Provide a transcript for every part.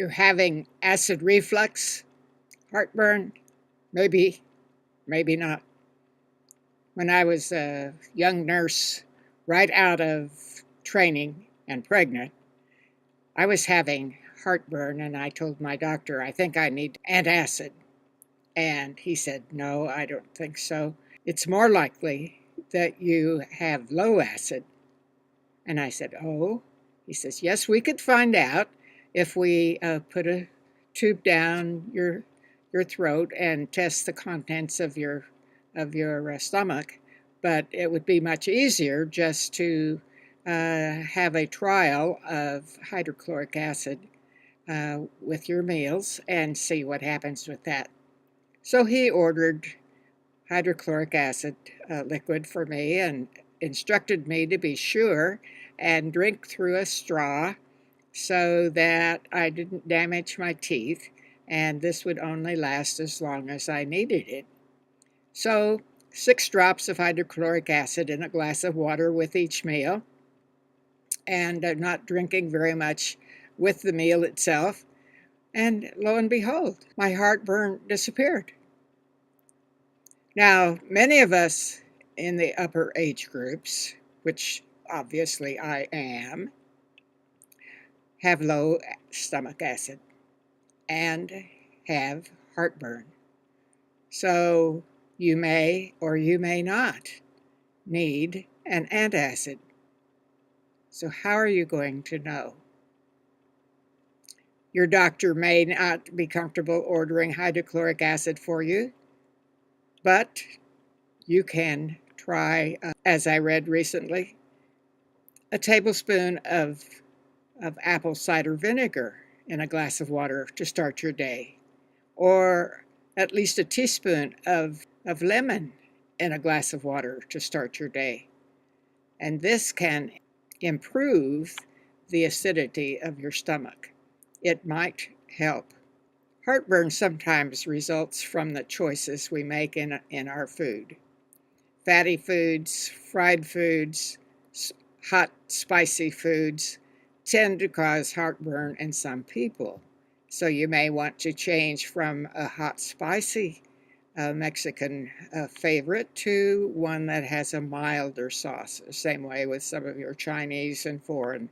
You're having acid reflux, heartburn? Maybe, maybe not. When I was a young nurse, right out of training and pregnant, I was having heartburn, and I told my doctor, I think I need antacid. And he said, no, I don't think so. It's more likely that you have low acid. And I said, oh? He says, yes, we could find out if we put a tube down your throat and test the contents of your stomach. But it would be much easier just to have a trial of hydrochloric acid with your meals and see what happens with that. So he ordered hydrochloric acid liquid for me and instructed me to be sure and drink through a straw so that I didn't damage my teeth, and this would only last as long as I needed it. So 6 drops of hydrochloric acid in a glass of water with each meal, and not drinking very much with the meal itself. And lo and behold, my heartburn disappeared. Now, many of us in the upper age groups, which obviously I am, have low stomach acid and have heartburn. So you may or you may not need an antacid. So how are you going to know? Your doctor may not be comfortable ordering hydrochloric acid for you, but you can try, as I read recently, a tablespoon of apple cider vinegar in a glass of water to start your day, or at least a teaspoon of lemon in a glass of water to start your day. And this can improve the acidity of your stomach. It might help. Heartburn sometimes results from the choices we make in our food. Fatty foods, fried foods, hot, spicy foods tend to cause heartburn in some people. So you may want to change from a hot, spicy Mexican favorite to one that has a milder sauce. The same way with some of your Chinese and foreign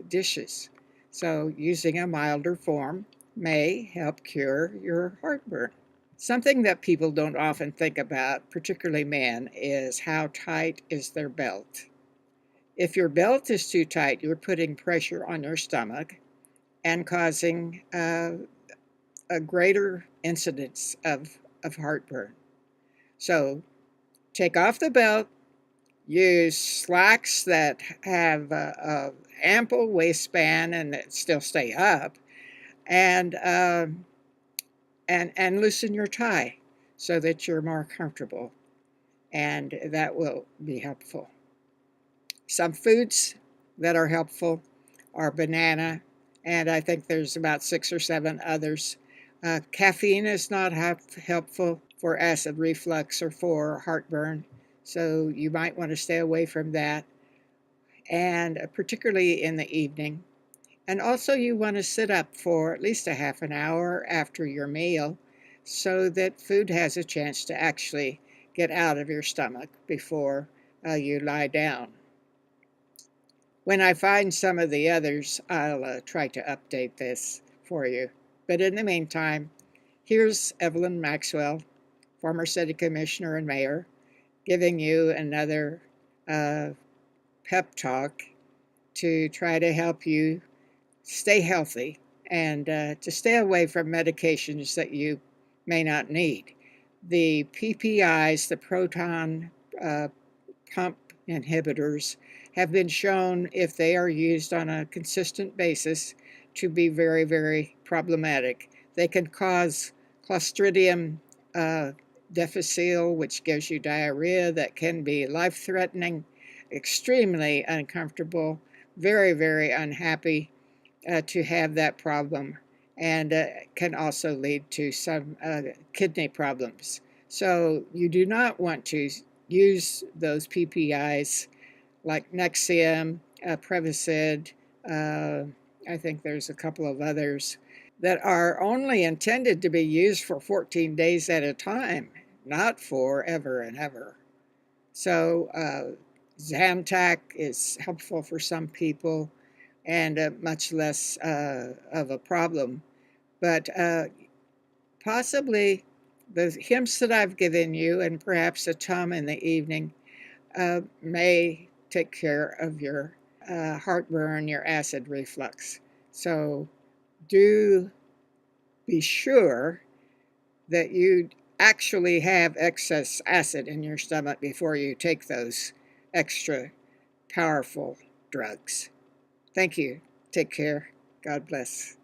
dishes. So using a milder form may help cure your heartburn. Something that people don't often think about, particularly men, is how tight is their belt. If your belt is too tight, you're putting pressure on your stomach and causing a greater incidence of heartburn. So take off the belt, use slacks that have a ample waistband and that still stay up, and loosen your tie so that you're more comfortable, and that will be helpful. Some foods that are helpful are banana, and I think there's about 6 or 7 others. Caffeine is not helpful for acid reflux or for heartburn, so you might want to stay away from that, and particularly in the evening. And also you want to sit up for at least a half an hour after your meal so that food has a chance to actually get out of your stomach before you lie down. When I find some of the others, I'll try to update this for you. But in the meantime, here's Evelyn Maxwell, former city commissioner and mayor, giving you another pep talk to try to help you stay healthy and to stay away from medications that you may not need. The PPIs, the proton pump inhibitors, have been shown, if they are used on a consistent basis, to be very, very problematic. They can cause Clostridium difficile, which gives you diarrhea that can be life-threatening, extremely uncomfortable, very, very unhappy to have that problem, and can also lead to some kidney problems. So you do not want to use those PPIs like Nexium, Prevacid, I think there's a couple of others that are only intended to be used for 14 days at a time, not forever and ever. So, Zantac is helpful for some people and much less of a problem. But possibly the hints that I've given you, and perhaps a tum in the evening, may take care of your heartburn, your acid reflux. So do be sure that you actually have excess acid in your stomach before you take those extra powerful drugs. Thank you. Take care. God bless.